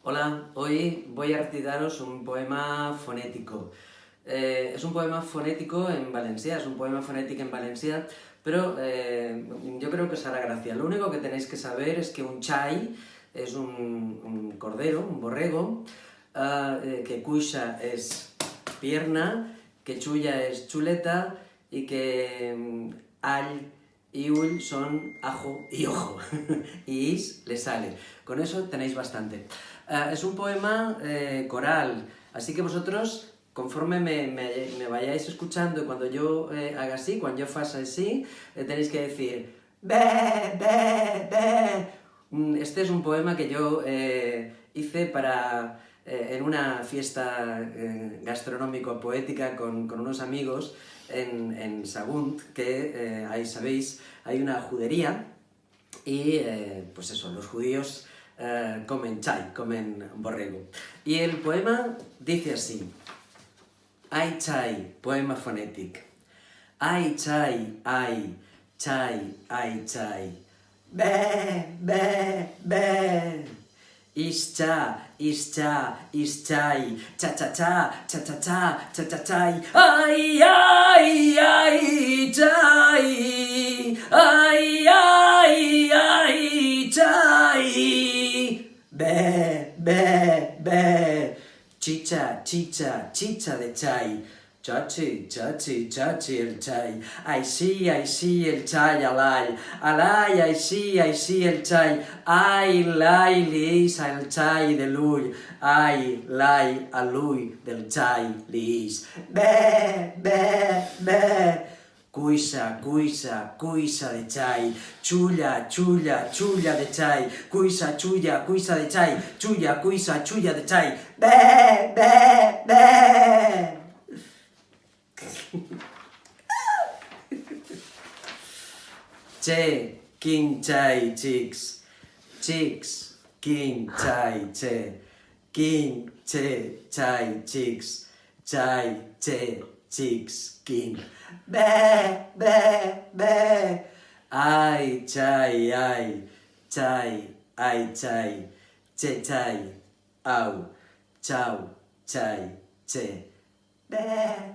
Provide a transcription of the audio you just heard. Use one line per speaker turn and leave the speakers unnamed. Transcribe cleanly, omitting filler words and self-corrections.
Hola, hoy voy a recitaros un poema fonético. Es un poema fonético en valencià, es un poema fonético en valencià, pero yo creo que os hará gracia. Lo único que tenéis que saber es que un xai es un cordero, un borrego, que cuixa es pierna, que chulla es chuleta y que all y ull son ajo y ojo, y is le sale. Con eso tenéis bastante. Es un poema coral, así que vosotros, conforme me vayáis escuchando, y cuando yo haga así, cuando yo faça así, tenéis que decir be, be, be. Este es un poema que yo hice para en una fiesta gastronómico-poética con unos amigos en Sagunt, que ahí sabéis, hay una judería y pues eso, los judíos comen chai, comen borrego. Y el poema dice así: Ai chai, poema fonético. Ai chai, ai, chai, ai chai. Be, be, be. Ischa, ischa, ischai, cha cha cha, cha cha cha, cha cha chai. Ai, ai, ai, chai. Ai, ai, ai, chai. Be, be. Chicha, chicha, chicha de chai. Chachi, chachi, chachi el chai. Ai sí, el chai alai. Alai, ai sí, el chai. Ai, lai, liis al chai de lui. Ai, lai, a lui del chai liis. Be. Cuisa, cuisa, cuisa de chai. Chulla, chulla, chulla de chai. Cuisa, chulla, cuisa de chai. Chulla, cuisa, chulla de chai. Be. Che, king chai, chicks. Chicks, king chai, che. King, che, chai, chicks. Chai, che, chicks, king. Be. Ai, chai, ai. Chai, ai, chai. Che, chai. Au. Chau, chai, che. Be.